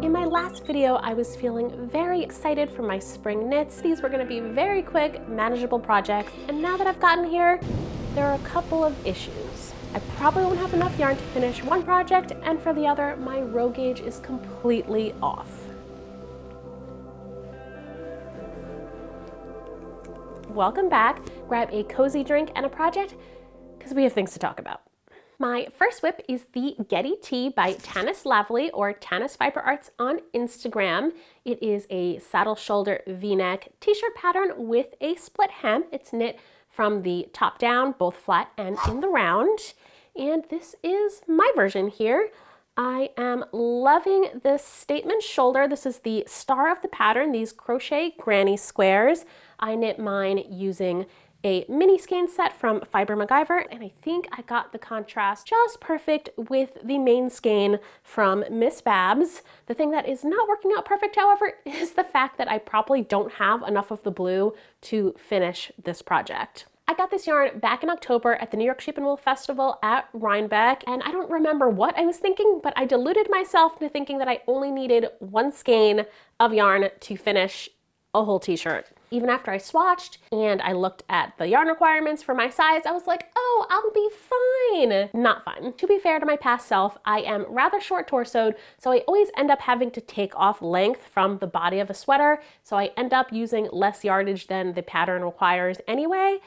In my last video, I was feeling very excited for my spring knits. These were going to be very quick, manageable projects, and now that I've gotten here, there are a couple of issues. I probably won't have enough yarn to finish one project, and for the other, my row gauge is completely off. Welcome back. Grab a cozy drink and a project, because we have things to talk about. My first whip is the Geddy Tee by Tanis Lavallee, or Tanis Fiber Arts on Instagram. It is a saddle shoulder v-neck t-shirt pattern with a split hem. It's knit from the top down, both flat and in the round. And this is my version here. I am loving this statement shoulder. This is the star of the pattern, these crochet granny squares. I knit mine using a mini skein set from Fiber MacGyver, and I think I got the contrast just perfect with the main skein from Miss Babs. The thing that is not working out perfect, however, is the fact that I probably don't have enough of the blue to finish this project. I got this yarn back in October at the New York Sheep and Wool Festival at Rhinebeck, and I don't remember what I was thinking, but I deluded myself into thinking that I only needed one skein of yarn to finish a whole t-shirt. Even after I swatched and I looked at the yarn requirements for my size, I was like, oh, I'll be fine. Not fun. To be fair to my past self, I am rather short torsoed, so I always end up having to take off length from the body of a sweater, so I end up using less yardage than the pattern requires anyway.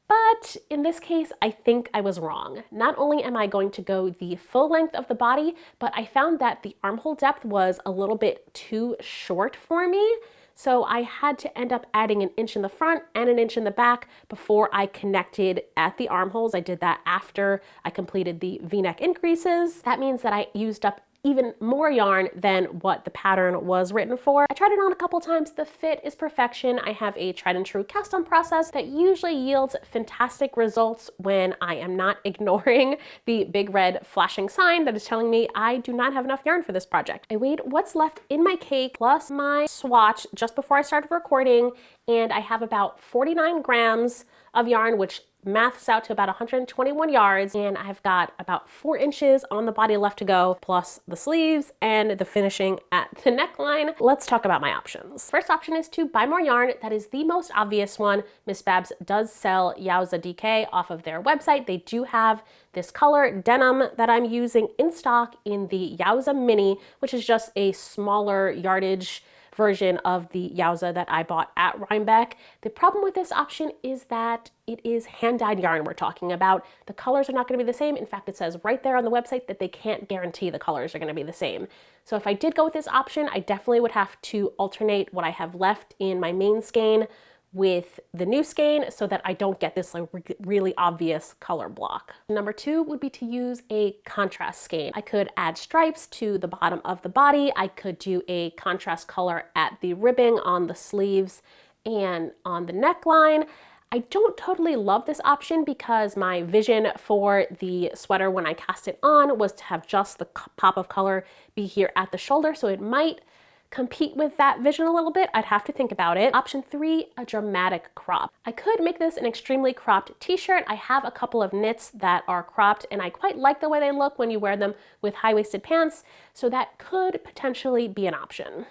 But in this case, I think I was wrong. Not only am I going to go the full length of the body, but I found that the armhole depth was a little bit too short for me. So I had to end up adding an inch in the front and an inch in the back before I connected at the armholes. I did that after I completed the V-neck increases. That means that I used up even more yarn than what the pattern was written for. I tried it on a couple times. The fit is perfection. I have a tried and true cast on process that usually yields fantastic results when I am not ignoring the big red flashing sign that is telling me I do not have enough yarn for this project. I weighed what's left in my cake plus my swatch just before I started recording, and I have about 49 grams of yarn, which maths out to about 121 yards, and I've got about 4 inches on the body left to go, plus the sleeves and the finishing at the neckline. Let's talk about my options. First option is to buy more yarn. That is the most obvious one. Miss Babs does sell Yowza DK off of their website. They do have this color denim that I'm using in stock in the Yowza Mini, which is just a smaller yardage version of the Yowza that I bought at Rhinebeck. The problem with this option is that it is hand-dyed yarn we're talking about. The colors are not going to be the same. In fact, it says right there on the website that they can't guarantee the colors are going to be the same. So if I did go with this option, I definitely would have to alternate what I have left in my main skein with the new skein so that I don't get this like really obvious color block. Number 2 would be to use a contrast skein. I could add stripes to the bottom of the body. I could do a contrast color at the ribbing on the sleeves and on the neckline. I don't totally love this option because my vision for the sweater when I cast it on was to have just the pop of color be here at the shoulder, so it might compete with that vision a little bit. I'd have to think about it. Option 3, a dramatic crop. I could make this an extremely cropped t-shirt. I have a couple of knits that are cropped and I quite like the way they look when you wear them with high-waisted pants, so that could potentially be an option.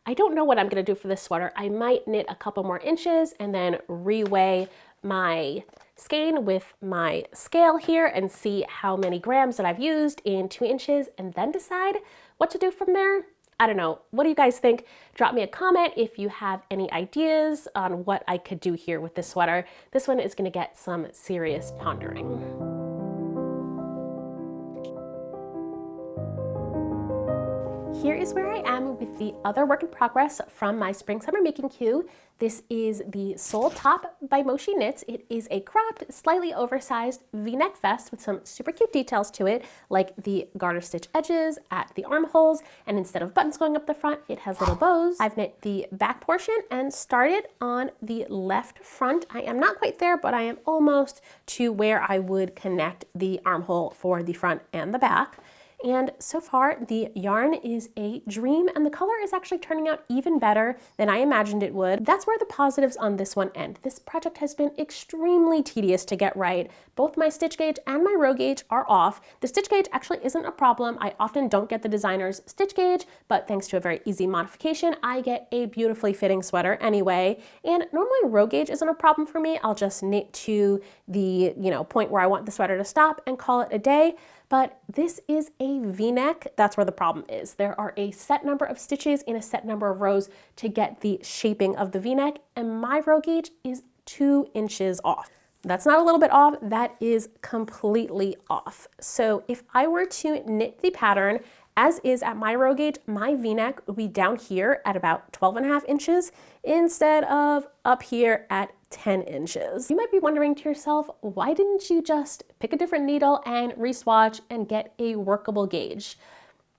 I don't know what I'm gonna do for this sweater. I might knit a couple more inches and then reweigh my skein with my scale here and see how many grams that I've used in 2 inches and then decide what to do from there. I don't know. What do you guys think? Drop me a comment if you have any ideas on what I could do here with this sweater. This one is going to get some serious pondering. Here is where I am with the other work in progress from my spring summer making queue. This is the Soul Top by MochiKnits. It is a cropped, slightly oversized V-neck vest with some super cute details to it, like the garter stitch edges at the armholes, and instead of buttons going up the front, it has little bows. I've knit the back portion and started on the left front. I am not quite there, but I am almost to where I would connect the armhole for the front and the back. and so far the yarn is a dream and the color is actually turning out even better than I imagined it would. That's where the positives on this one end. This project has been extremely tedious to get right. Both my stitch gauge and my row gauge are off. The stitch gauge actually isn't a problem. I often don't get the designer's stitch gauge, but thanks to a very easy modification, I get a beautifully fitting sweater anyway. And normally row gauge isn't a problem for me. I'll just knit to the, point where I want the sweater to stop and call it a day. But this is a V-neck. That's where the problem is. There are a set number of stitches in a set number of rows to get the shaping of the V-neck, and my row gauge is 2 inches off. That's not a little bit off, that is completely off. So if I were to knit the pattern as is at my row gauge, my V-neck would be down here at about 12.5 inches instead of up here at 10 inches. You might be wondering to yourself, why didn't you just pick a different needle and re-swatch and get a workable gauge?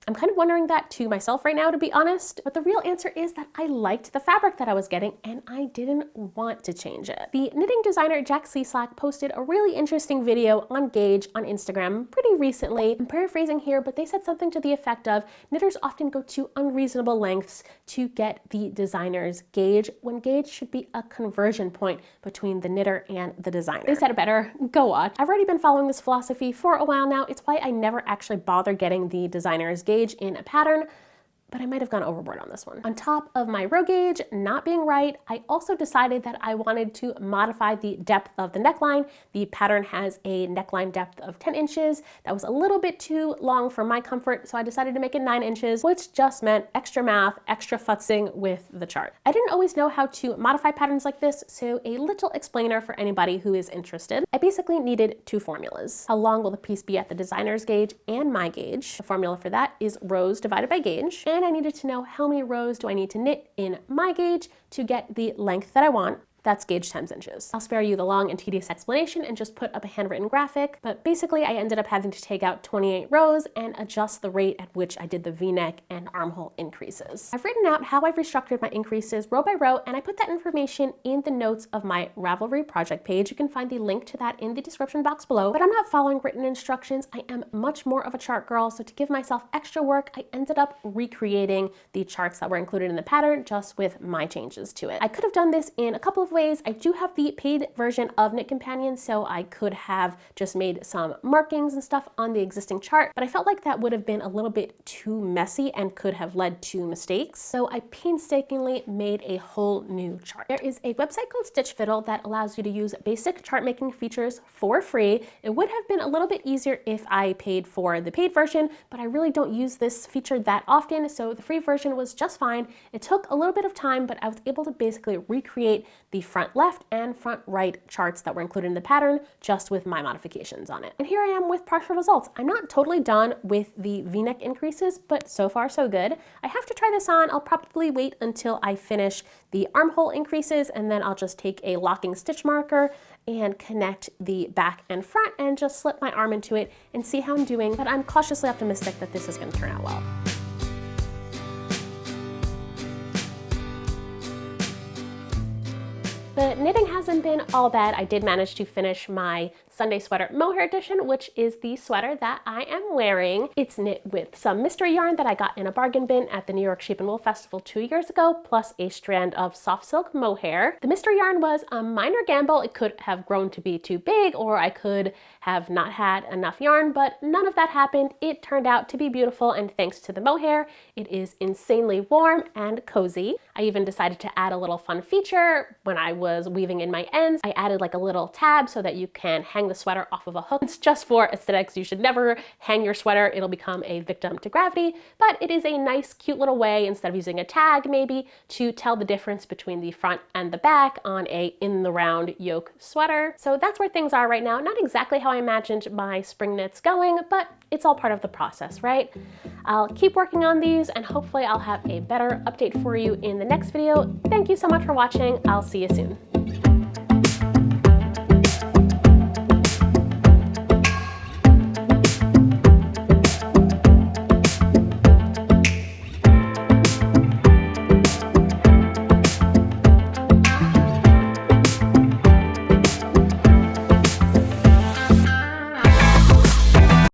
I'm kind of wondering that to myself right now, to be honest, but the real answer is that I liked the fabric that I was getting and I didn't want to change it. The knitting designer Jack Cieslak posted a really interesting video on gauge on Instagram pretty recently. I'm paraphrasing here, but they said something to the effect of knitters often go to unreasonable lengths to get the designer's gauge, when gauge should be a conversion point between the knitter and the designer. They said it better. Go watch. I've already been following this philosophy for a while now. It's why I never actually bother getting the designer's gauge in a pattern, but I might have gone overboard on this one. On top of my row gauge not being right, I also decided that I wanted to modify the depth of the neckline. The pattern has a neckline depth of 10 inches. That was a little bit too long for my comfort, so I decided to make it 9 inches, which just meant extra math, extra futzing with the chart. I didn't always know how to modify patterns like this, so a little explainer for anybody who is interested. I basically needed 2 formulas. How long will the piece be at the designer's gauge and my gauge? The formula for that is rows divided by gauge. And I needed to know how many rows do I need to knit in my gauge to get the length that I want. That's gauge times inches. I'll spare you the long and tedious explanation and just put up a handwritten graphic, but basically I ended up having to take out 28 rows and adjust the rate at which I did the V-neck and armhole increases. I've written out how I've restructured my increases row by row, and I put that information in the notes of my Ravelry project page. You can find the link to that in the description box below, but I'm not following written instructions. I am much more of a chart girl, so to give myself extra work, I ended up recreating the charts that were included in the pattern just with my changes to it. I could have done this in a couple of ways. I do have the paid version of Knit Companion, so I could have just made some markings and stuff on the existing chart, but I felt like that would have been a little bit too messy and could have led to mistakes. So I painstakingly made a whole new chart. There is a website called Stitch Fiddle that allows you to use basic chart making features for free. It would have been a little bit easier if I paid for the paid version, but I really don't use this feature that often, so the free version was just fine. It took a little bit of time, but I was able to basically recreate the front left and front right charts that were included in the pattern just with my modifications on it. And here I am with partial results. I'm not totally done with the V-neck increases, but so far so good. I have to try this on. I'll probably wait until I finish the armhole increases, and then I'll just take a locking stitch marker and connect the back and front and just slip my arm into it and see how I'm doing. But I'm cautiously optimistic that this is going to turn out well. The knitting hasn't been all bad. I did manage to finish my Sunday Sweater Mohair Edition, which is the sweater that I am wearing. It's knit with some mystery yarn that I got in a bargain bin at the New York Sheep and Wool Festival 2 years ago, plus a strand of soft silk mohair. The mystery yarn was a minor gamble. It could have grown to be too big, or I could have not had enough yarn, but none of that happened. It turned out to be beautiful, and thanks to the mohair, it is insanely warm and cozy. I even decided to add a little fun feature when I was weaving in my ends. I added like a little tab so that you can hang the sweater off of a hook. It's just for aesthetics. You should never hang your sweater. It'll become a victim to gravity, but it is a nice, cute little way, instead of using a tag maybe, to tell the difference between the front and the back on a in the round yoke sweater. So that's where things are right now. Not exactly how I imagined my spring knits going, but it's all part of the process, right? I'll keep working on these, and hopefully I'll have a better update for you in the next video. Thank you so much for watching. I'll see you soon.